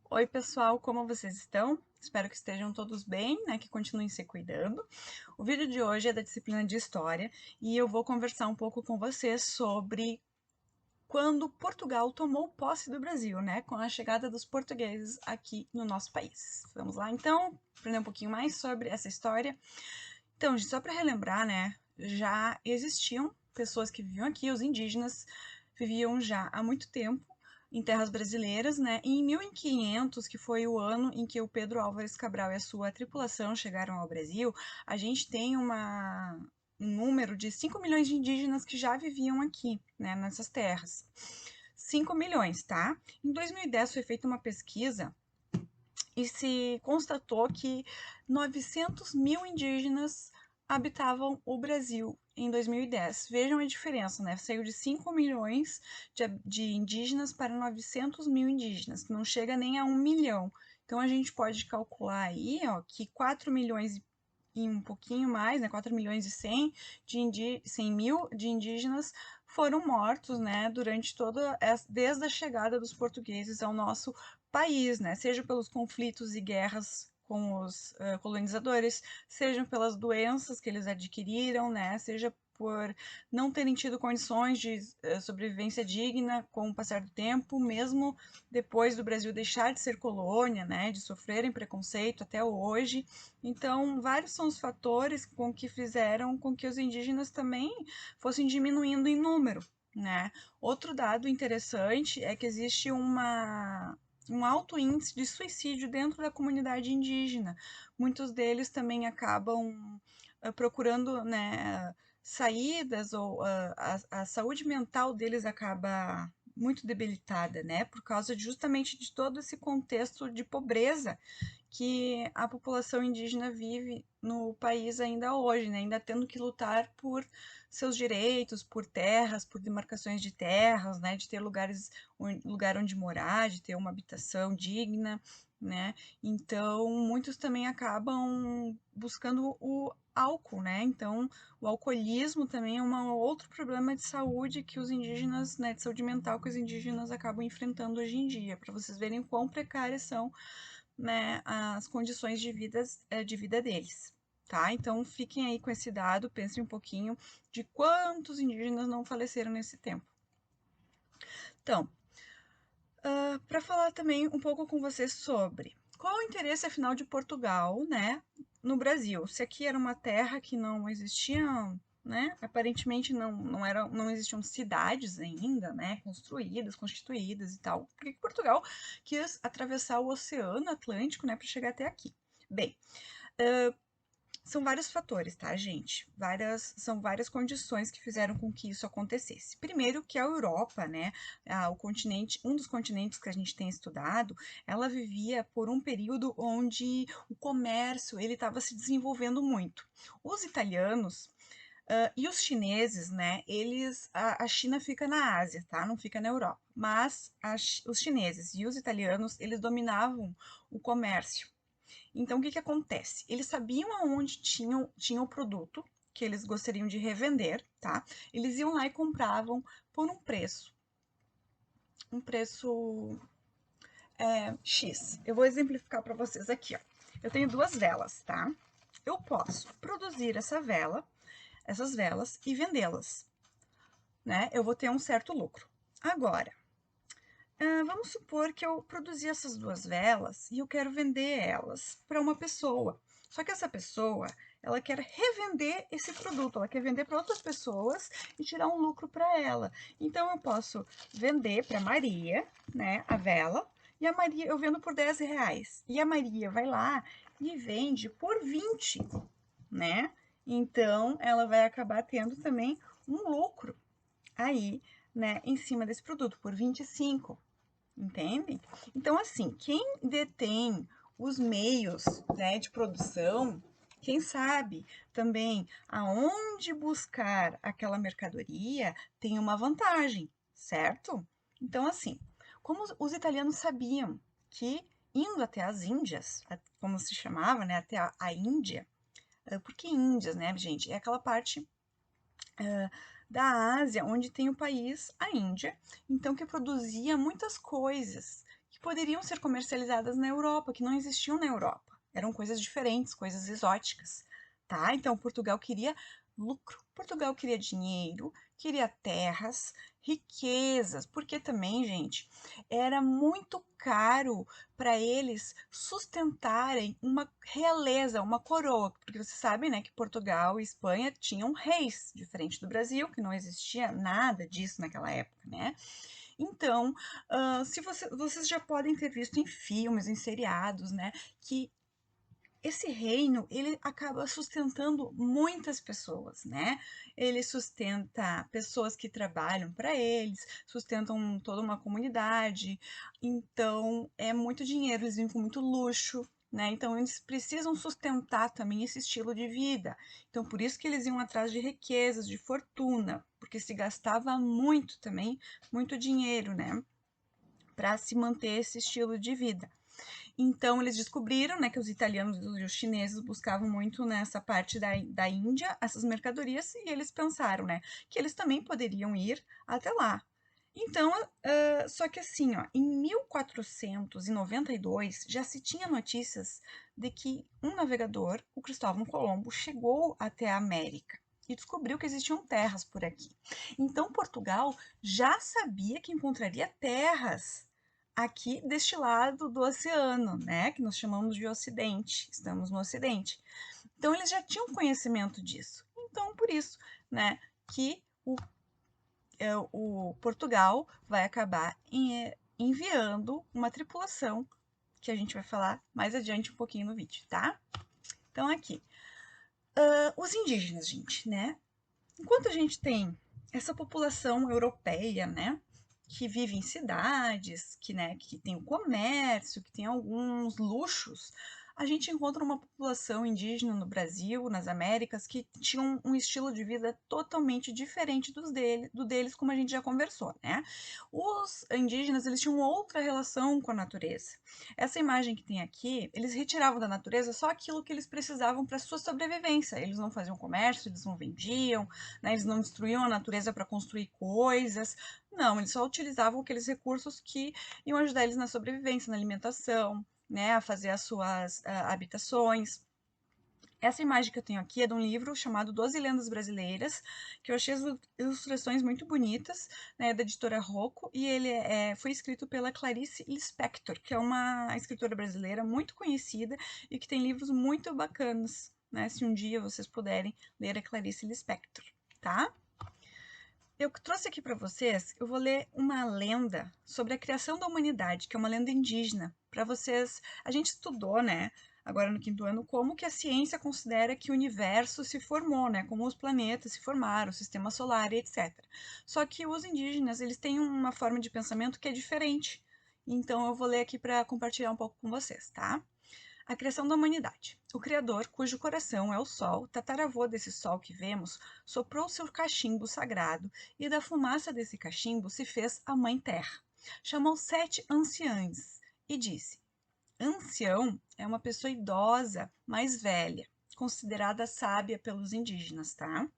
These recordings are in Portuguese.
Oi, pessoal, como vocês estão? Espero que estejam todos bem, né? Que continuem se cuidando. O vídeo de hoje é da disciplina de História e eu vou conversar um pouco com vocês sobre quando Portugal tomou posse do Brasil, né? Com a chegada dos portugueses aqui no nosso país. Vamos lá, então, aprender um pouquinho mais sobre essa história. Então, gente, só para relembrar, né? Já existiam pessoas que viviam aqui, os indígenas viviam já há muito tempo em terras brasileiras, né? E em 1500, que foi o ano em que o Pedro Álvares Cabral e a sua tripulação chegaram ao Brasil, a gente tem um número de 5 milhões de indígenas que já viviam aqui, né, nessas terras. 5 milhões, tá? Em 2010 foi feita uma pesquisa e se constatou que 900 mil indígenas habitavam o Brasil em 2010. Vejam a diferença, né? Saiu de 5 milhões de indígenas para 900 mil indígenas, que não chega nem a 1 milhão. Então a gente pode calcular aí, ó, que 4 milhões e um pouquinho mais, né, 4 milhões e 100 mil de indígenas foram mortos, né, durante desde a chegada dos portugueses ao nosso país, né, seja pelos conflitos e guerras com os colonizadores, seja pelas doenças que eles adquiriram, né, seja por não terem tido condições de sobrevivência digna com o passar do tempo, mesmo depois do Brasil deixar de ser colônia, né, de sofrerem preconceito até hoje. Então, vários são os fatores com que fizeram com que os indígenas também fossem diminuindo em número, né? Outro dado interessante é que existe um alto índice de suicídio dentro da comunidade indígena. Muitos deles também acabam procurando, né, saídas ou a saúde mental deles acaba muito debilitada, né, por causa justamente de todo esse contexto de pobreza que a população indígena vive no país ainda hoje, né? Ainda tendo que lutar por seus direitos, por terras, por demarcações de terras, né? De ter lugar onde morar, de ter uma habitação digna, né? Então, muitos também acabam buscando o álcool, né? Então, o alcoolismo também é um outro problema de saúde que os indígenas, né, de saúde mental que os indígenas acabam enfrentando hoje em dia, para vocês verem quão precárias são, né, as condições de vida deles. Tá? Então fiquem aí com esse dado, pensem um pouquinho de quantos indígenas não faleceram nesse tempo. Então, para falar também um pouco com vocês sobre qual o interesse afinal de Portugal, né, no Brasil. Se aqui era uma terra que não existia, né, aparentemente não existiam cidades ainda, né, construídas, constituídas e tal. Por que Portugal quis atravessar o Oceano Atlântico, né, para chegar até aqui? Bem, são vários fatores, tá, gente? São várias condições que fizeram com que isso acontecesse. Primeiro, que a Europa, né, o continente, um dos continentes que a gente tem estudado, ela vivia por um período onde o comércio ele estava se desenvolvendo muito. Os italianos e os chineses, né, a China fica na Ásia, tá? Não fica na Europa. Mas os chineses e os italianos, eles dominavam o comércio. Então, o que que acontece? Eles sabiam aonde tinha o produto que eles gostariam de revender, tá? Eles iam lá e compravam por um preço X. Eu vou exemplificar para vocês aqui, ó. Eu tenho duas velas, tá? Eu posso produzir essas velas e vendê-las, né? Eu vou ter um certo lucro. Agora, vamos supor que eu produzi essas duas velas e eu quero vender elas para uma pessoa. Só que essa pessoa, ela quer revender esse produto, ela quer vender para outras pessoas e tirar um lucro para ela. Então eu posso vender para Maria, né, a vela, e a Maria eu vendo por 10 reais. E a Maria vai lá e vende por 20, né? Então ela vai acabar tendo também um lucro aí, né, em cima desse produto por 25. Entende? Então, assim, quem detém os meios, né, de produção, quem sabe também aonde buscar aquela mercadoria tem uma vantagem, certo? Então, assim, como os italianos sabiam que indo até as Índias, como se chamava, né, até a Índia, por que Índias, né, gente? É aquela parte da Ásia, onde tem o país, a Índia, então que produzia muitas coisas, que poderiam ser comercializadas na Europa, que não existiam na Europa. Eram coisas diferentes, coisas exóticas, tá? Então, Portugal queria lucro, Portugal queria dinheiro, queria terras, riquezas, porque também, gente, era muito caro para eles sustentarem uma realeza, uma coroa, porque você sabe, né, que Portugal e Espanha tinham reis, diferente do Brasil, que não existia nada disso naquela época, né? Então, se vocês já podem ter visto em filmes, em seriados, né, que esse reino, ele acaba sustentando muitas pessoas, né? Ele sustenta pessoas que trabalham para eles, sustentam toda uma comunidade. Então, é muito dinheiro, eles vivem com muito luxo, né? Então, eles precisam sustentar também esse estilo de vida. Então, por isso que eles iam atrás de riquezas, de fortuna, porque se gastava muito também, muito dinheiro, né? Para se manter esse estilo de vida. Então, eles descobriram, né, que os italianos e os chineses buscavam muito nessa parte da Índia essas mercadorias e eles pensaram, né, que eles também poderiam ir até lá. Então, só que assim, ó, em 1492 já se tinha notícias de que um navegador, o Cristóvão Colombo, chegou até a América e descobriu que existiam terras por aqui. Então, Portugal já sabia que encontraria terras aqui deste lado do oceano, né, que nós chamamos de Ocidente, estamos no Ocidente. Então eles já tinham conhecimento disso. Então por isso, né, que o Portugal vai acabar enviando uma tripulação que a gente vai falar mais adiante um pouquinho no vídeo, tá? Então aqui, os indígenas, gente, né? Enquanto a gente tem essa população europeia, né, que vive em cidades, que, né, que tem o comércio, que tem alguns luxos, a gente encontra uma população indígena no Brasil, nas Américas, que tinham um estilo de vida totalmente diferente do deles, como a gente já conversou, né? Os indígenas, eles tinham outra relação com a natureza. Essa imagem que tem aqui, eles retiravam da natureza só aquilo que eles precisavam para sua sobrevivência. Eles não faziam comércio, eles não vendiam, né? Eles não destruíam a natureza para construir coisas. Não, eles só utilizavam aqueles recursos que iam ajudar eles na sobrevivência, na alimentação, né, a fazer as suas habitações. Essa imagem que eu tenho aqui é de um livro chamado Doze Lendas Brasileiras, que eu achei as ilustrações muito bonitas, né, da editora Rocco, e ele foi escrito pela Clarice Lispector, que é uma escritora brasileira muito conhecida e que tem livros muito bacanas, né, se um dia vocês puderem ler a Clarice Lispector, tá? Eu trouxe aqui para vocês, eu vou ler uma lenda sobre a criação da humanidade, que é uma lenda indígena, para vocês. A gente estudou, né, agora no quinto ano, como que a ciência considera que o universo se formou, né, como os planetas se formaram, o sistema solar e etc. Só que os indígenas, eles têm uma forma de pensamento que é diferente. Então eu vou ler aqui para compartilhar um pouco com vocês, tá? A criação da humanidade. O Criador, cujo coração é o Sol, tataravô desse Sol que vemos, soprou seu cachimbo sagrado, e da fumaça desse cachimbo se fez a Mãe Terra. Chamou 7 anciães e disse: Ancião é uma pessoa idosa, mais velha, considerada sábia pelos indígenas, tá?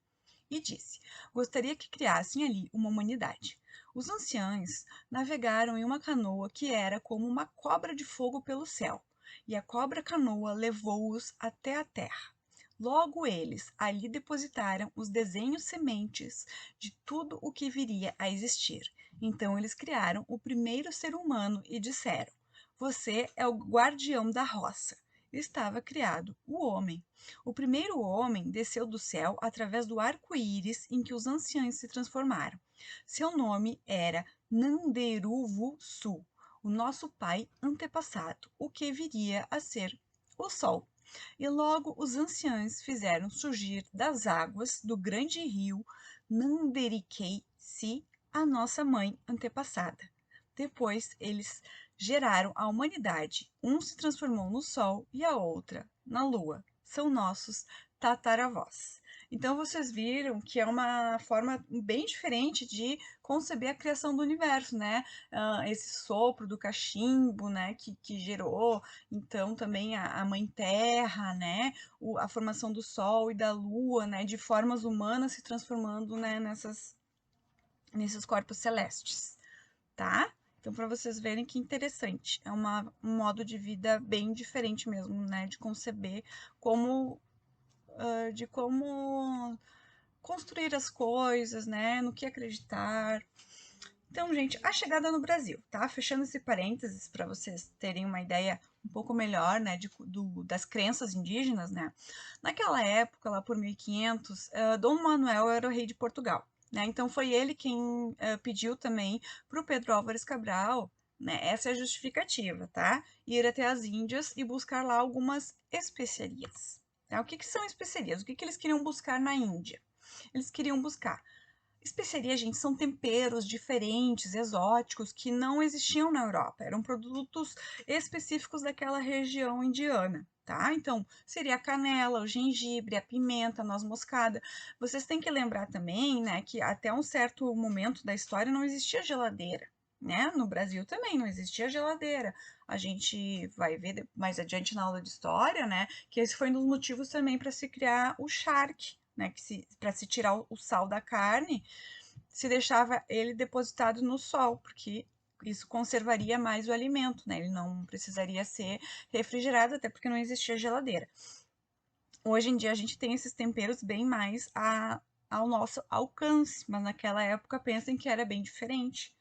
E disse: Gostaria que criassem ali uma humanidade. Os anciãos navegaram em uma canoa que era como uma cobra de fogo pelo céu, e a cobra-canoa levou-os até a terra. Logo eles ali depositaram os desenhos sementes de tudo o que viria a existir. Então eles criaram o primeiro ser humano e disseram: Você é o guardião da roça. Estava criado o homem. O primeiro homem desceu do céu através do arco-íris em que os anciãos se transformaram. Seu nome era Nanderuvu-Su, o nosso pai antepassado, o que viria a ser o Sol. E logo os anciãos fizeram surgir das águas do grande rio Nanderikei-si, a nossa mãe antepassada. Depois eles geraram a humanidade. Um se transformou no Sol e a outra na Lua. São nossos tataravós. Então vocês viram que é uma forma bem diferente de conceber a criação do universo, né? Esse sopro do cachimbo, né? Que gerou, então, também a Mãe Terra, né? A formação do Sol e da Lua, né? De formas humanas se transformando, né? Nesses corpos celestes, tá? Então, para vocês verem que interessante, é um modo de vida bem diferente mesmo, né, de conceber como, de como construir as coisas, né, no que acreditar. Então, gente, a chegada no Brasil, tá? Fechando esse parênteses para vocês terem uma ideia um pouco melhor, né, das crenças indígenas, né? Naquela época, lá por 1500, Dom Manuel era o rei de Portugal, né? Então foi ele quem pediu também para o Pedro Álvares Cabral, né? Essa é a justificativa, tá? Ir até as Índias e buscar lá algumas especiarias. Tá? O que são especiarias? O que eles queriam buscar na Índia? Eles queriam buscar especiaria, gente, são temperos diferentes, exóticos, que não existiam na Europa. Eram produtos específicos daquela região indiana, tá? Então, seria a canela, o gengibre, a pimenta, a noz moscada. Vocês têm que lembrar também, né, que até um certo momento da história não existia geladeira. Né? No Brasil também não existia geladeira. A gente vai ver mais adiante na aula de história, né? Que esse foi um dos motivos também para se criar o charque, né? Para se tirar o sal da carne, se deixava ele depositado no sol, porque isso conservaria mais o alimento, né? Ele não precisaria ser refrigerado, até porque não existia geladeira. Hoje em dia a gente tem esses temperos bem mais ao nosso alcance, mas naquela época pensem que era bem diferente.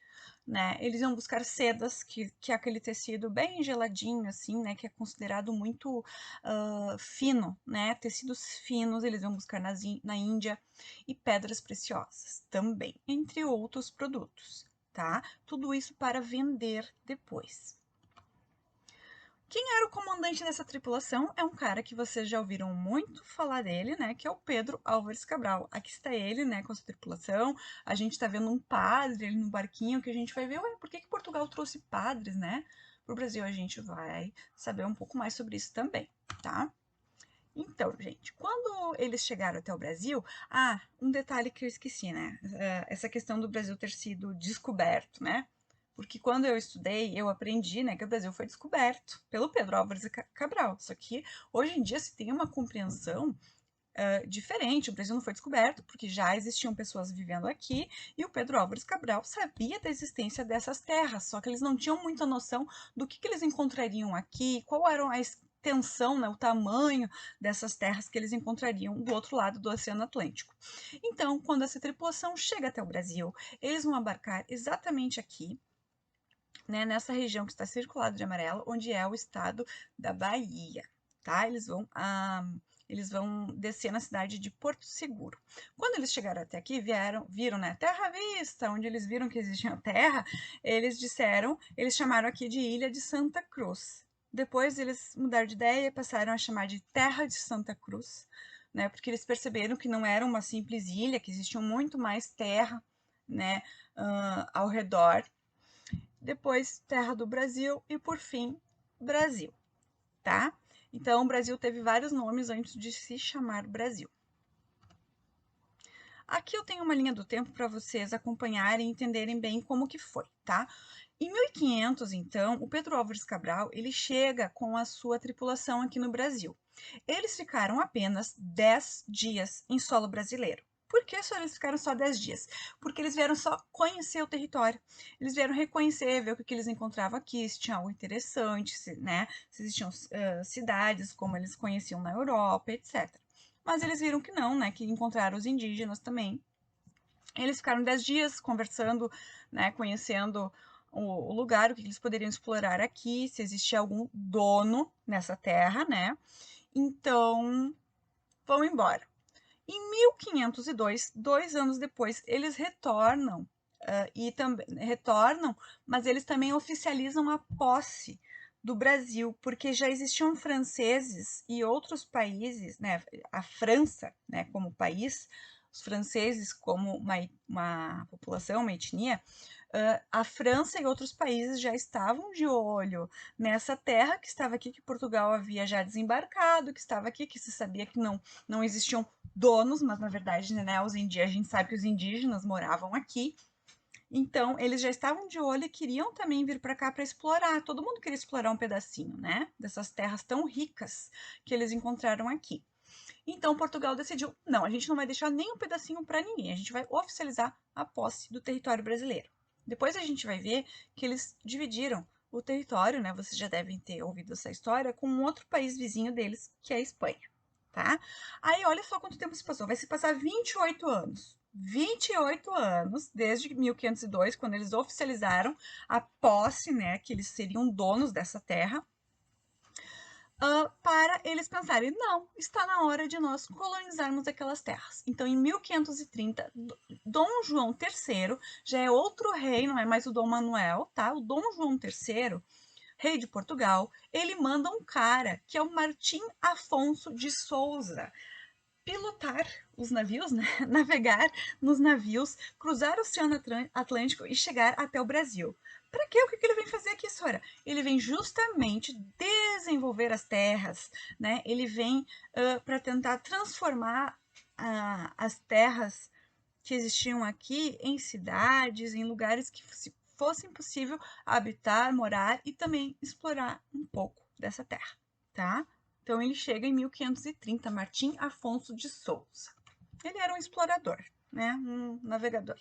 Né? Eles iam buscar sedas, que é aquele tecido bem geladinho, assim, né? Que é considerado muito fino, né? Tecidos finos eles iam buscar na Índia e pedras preciosas também, entre outros produtos, tá? Tudo isso para vender depois. Quem era o comandante dessa tripulação? É um cara que vocês já ouviram muito falar dele, né? Que é o Pedro Álvares Cabral. Aqui está ele, né? Com a sua tripulação. A gente está vendo um padre ali no barquinho que a gente vai ver, ué, por que Portugal trouxe padres, né? Para o Brasil a gente vai saber um pouco mais sobre isso também, tá? Então, gente, quando eles chegaram até o Brasil, um detalhe que eu esqueci, né? Essa questão do Brasil ter sido descoberto, né? Porque quando eu estudei, eu aprendi, né, que o Brasil foi descoberto pelo Pedro Álvares Cabral. Só que hoje em dia se tem uma compreensão diferente. O Brasil não foi descoberto porque já existiam pessoas vivendo aqui e o Pedro Álvares Cabral sabia da existência dessas terras, só que eles não tinham muita noção do que eles encontrariam aqui, qual era a extensão, né, o tamanho dessas terras que eles encontrariam do outro lado do Oceano Atlântico. Então, quando essa tripulação chega até o Brasil, eles vão embarcar exatamente aqui, né, nessa região que está circulada de amarelo, onde é o estado da Bahia, tá? Eles vão descer na cidade de Porto Seguro. Quando eles chegaram até aqui, viram, né, terra à vista, onde eles viram que existia terra, eles chamaram aqui de Ilha de Santa Cruz. Depois eles mudaram de ideia e passaram a chamar de Terra de Santa Cruz, né, porque eles perceberam que não era uma simples ilha, que existia muito mais terra, né, ao redor. Depois Terra do Brasil e por fim Brasil, tá? Então o Brasil teve vários nomes antes de se chamar Brasil. Aqui eu tenho uma linha do tempo para vocês acompanharem e entenderem bem como que foi, tá? Em 1500, então, o Pedro Álvares Cabral, ele chega com a sua tripulação aqui no Brasil. Eles ficaram apenas 10 dias em solo brasileiro. Por que eles ficaram só 10 dias? Porque eles vieram só conhecer o território. Eles vieram reconhecer, ver o que eles encontravam aqui, se tinha algo interessante, né? Se existiam cidades como eles conheciam na Europa, etc. Mas eles viram que não, né? Que encontraram os indígenas também. Eles ficaram 10 dias conversando, né? Conhecendo o lugar, o que eles poderiam explorar aqui, se existia algum dono nessa terra, né? Então, vão embora. Em 1502, 2 anos depois, eles retornam, mas eles também oficializam a posse do Brasil, porque já existiam franceses e outros países, né, a França, né, como país, os franceses como uma população, uma etnia, a França e outros países já estavam de olho nessa terra que estava aqui, que Portugal havia já desembarcado, que estava aqui, que se sabia que não existiam donos, mas na verdade, né, a gente sabe que os indígenas moravam aqui. Então, eles já estavam de olho e queriam também vir para cá para explorar. Todo mundo queria explorar um pedacinho, né, dessas terras tão ricas que eles encontraram aqui. Então, Portugal decidiu: não, a gente não vai deixar nem um pedacinho para ninguém, a gente vai oficializar a posse do território brasileiro. Depois a gente vai ver que eles dividiram o território, né? Vocês já devem ter ouvido essa história, com um outro país vizinho deles, que é a Espanha, tá? Aí olha só quanto tempo se passou. Vai se passar 28 anos. 28 anos, desde 1502, quando eles oficializaram a posse, né, que eles seriam donos dessa terra, para eles pensarem, não, está na hora de nós colonizarmos aquelas terras. Então, em 1530, Dom João III, já é outro rei, não é mais o Dom Manuel, tá? O Dom João III, rei de Portugal, ele manda um cara, que é o Martim Afonso de Souza, pilotar os navios, né? Navegar nos navios, cruzar o Oceano Atlântico e chegar até o Brasil. Para quê? O que ele vem fazer aqui, Sora? Ele vem justamente desenvolver as terras, né? Ele vem para tentar transformar as terras que existiam aqui em cidades, em lugares que fosse possível habitar, morar e também explorar um pouco dessa terra, tá? Então ele chega em 1530, Martim Afonso de Souza. Ele era um explorador, né? Um navegador.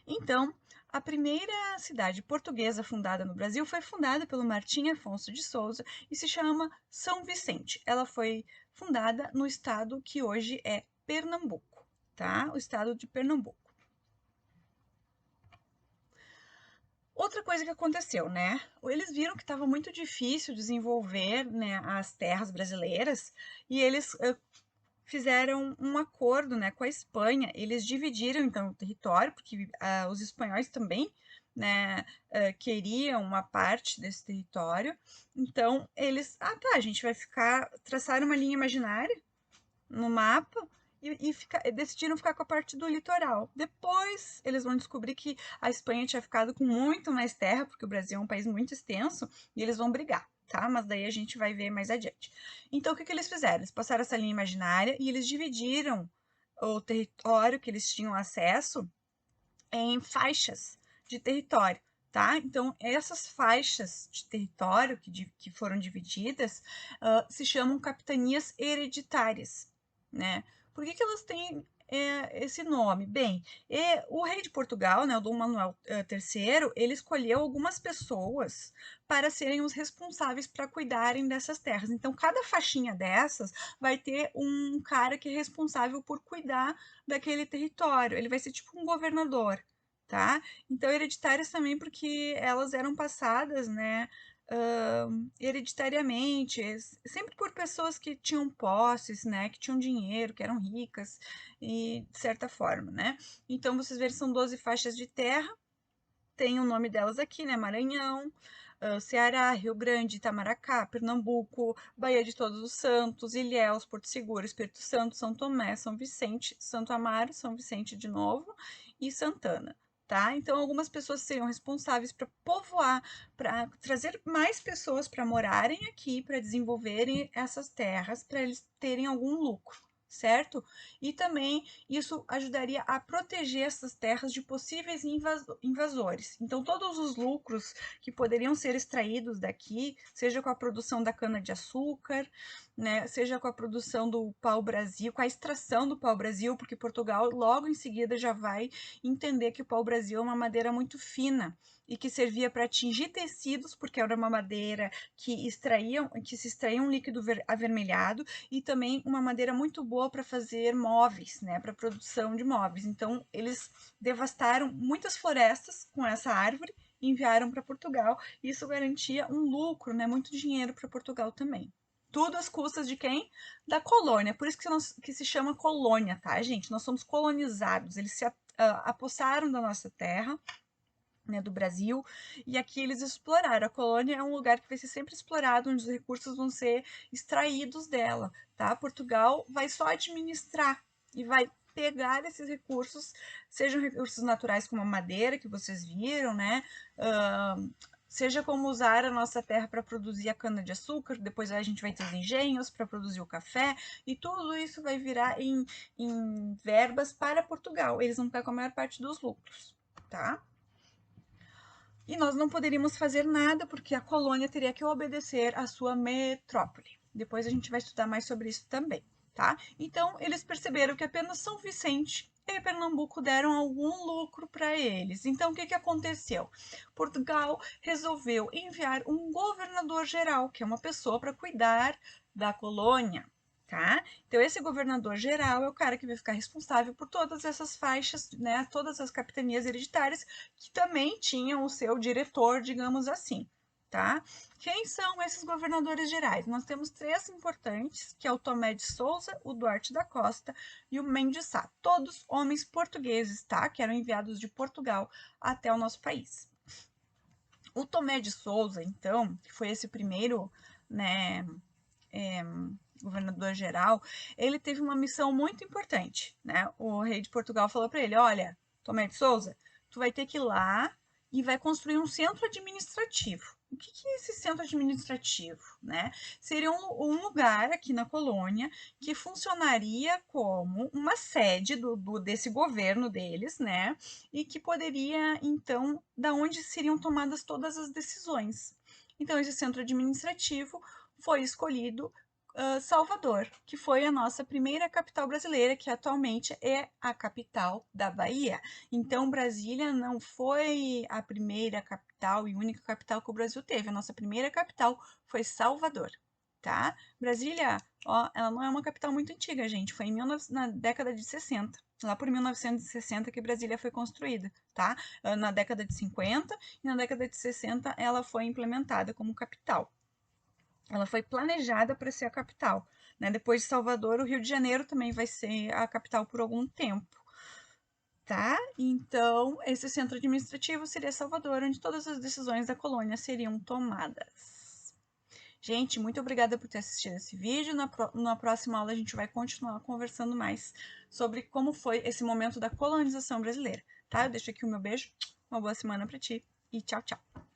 Então, a primeira cidade portuguesa fundada no Brasil foi fundada pelo Martim Afonso de Souza e se chama São Vicente. Ela foi fundada no estado que hoje é Pernambuco, tá? O estado de Pernambuco. Outra coisa que aconteceu, né? Eles viram que estava muito difícil desenvolver, né, as terras brasileiras e eles fizeram um acordo, né, com a Espanha. Eles dividiram então o território, porque os espanhóis também, né, queriam uma parte desse território. Então eles, tá, a gente vai traçar uma linha imaginária no mapa decidiram ficar com a parte do litoral. Depois eles vão descobrir que a Espanha tinha ficado com muito mais terra, porque o Brasil é um país muito extenso, e eles vão brigar, tá? Mas daí a gente vai ver mais adiante. Então o que eles fizeram? Eles passaram essa linha imaginária e eles dividiram o território que eles tinham acesso em faixas de território. Tá? Então, essas faixas de território que foram divididas se chamam capitanias hereditárias, né? Por que elas têm esse nome? Bem, o rei de Portugal, né, o Dom Manuel III, ele escolheu algumas pessoas para serem os responsáveis para cuidarem dessas terras. Então, cada faixinha dessas vai ter um cara que é responsável por cuidar daquele território. Ele vai ser tipo um governador, tá? Então, hereditárias também porque elas eram passadas, né, hereditariamente, sempre por pessoas que tinham posses, né, que tinham dinheiro, que eram ricas, e de certa forma, né? Então, vocês verem, são 12 faixas de terra, tem o nome delas aqui, né, Maranhão, Ceará, Rio Grande, Itamaracá, Pernambuco, Baía de Todos os Santos, Ilhéus, Porto Seguro, Espírito Santo, São Tomé, São Vicente, Santo Amaro, São Vicente de novo e Santana. Tá? Então, algumas pessoas seriam responsáveis para povoar, para trazer mais pessoas para morarem aqui, para desenvolverem essas terras, para eles terem algum lucro, certo? E também isso ajudaria a proteger essas terras de possíveis invasores. Então, todos os lucros que poderiam ser extraídos daqui, seja com a produção da cana-de-açúcar, né, seja com a produção do pau-brasil, com a extração do pau-brasil, porque Portugal logo em seguida já vai entender que o pau-brasil é uma madeira muito fina e que servia para atingir tecidos, porque era uma madeira que se extraía um líquido avermelhado e também uma madeira muito boa para fazer móveis, né, para produção de móveis. Então, eles devastaram muitas florestas com essa árvore e enviaram para Portugal. Isso garantia um lucro, né, muito dinheiro para Portugal também. Tudo às custas de quem? Da colônia. Por isso que se chama colônia, tá, gente? Nós somos colonizados. Eles se apossaram da nossa terra, né, do Brasil, e aqui eles exploraram. A colônia é um lugar que vai ser sempre explorado, onde os recursos vão ser extraídos dela, tá? Portugal vai só administrar e vai pegar esses recursos, sejam recursos naturais como a madeira, que vocês viram, né? Seja como usar a nossa terra para produzir a cana-de-açúcar, depois a gente vai ter os engenhos para produzir o café, e tudo isso vai virar em verbas para Portugal. Eles vão ficar com a maior parte dos lucros, tá? E nós não poderíamos fazer nada porque a colônia teria que obedecer à sua metrópole. Depois a gente vai estudar mais sobre isso também, tá? Então, eles perceberam que apenas São Vicente e Pernambuco deram algum lucro para eles. Então, o que aconteceu? Portugal resolveu enviar um governador-geral, que é uma pessoa para cuidar da colônia. Tá? Então, esse governador-geral é o cara que vai ficar responsável por todas essas faixas, né, todas as capitanias hereditárias, que também tinham o seu diretor, digamos assim. Tá? Quem são esses governadores gerais? Nós temos três importantes, que é o Tomé de Souza, o Duarte da Costa e o Mendes Sá, todos homens portugueses, tá? Que eram enviados de Portugal até o nosso país. O Tomé de Souza, então, que foi esse primeiro, né, governador geral, ele teve uma missão muito importante, né? O rei de Portugal falou para ele: olha, Tomé de Souza, tu vai ter que ir lá e vai construir um centro administrativo. O que é esse centro administrativo, né? Seria um lugar aqui na colônia que funcionaria como uma sede desse governo deles, né? E que poderia, então, da onde seriam tomadas todas as decisões. Então, esse centro administrativo foi escolhido Salvador, que foi a nossa primeira capital brasileira, que atualmente é a capital da Bahia. Então, Brasília não foi a primeira capital e única capital que o Brasil teve. A nossa primeira capital foi Salvador, tá? Brasília, ó, ela não é uma capital muito antiga, gente. Foi na década de 60. Lá por 1960 que Brasília foi construída, tá? Na década de 50 e na década de 60 ela foi implementada como capital. Ela foi planejada para ser a capital, né? Depois de Salvador, o Rio de Janeiro também vai ser a capital por algum tempo, tá? Então, esse centro administrativo seria Salvador, onde todas as decisões da colônia seriam tomadas. Gente, muito obrigada por ter assistido esse vídeo. Na próxima aula a gente vai continuar conversando mais sobre como foi esse momento da colonização brasileira, tá? Eu deixo aqui o meu beijo, uma boa semana para ti e tchau, tchau.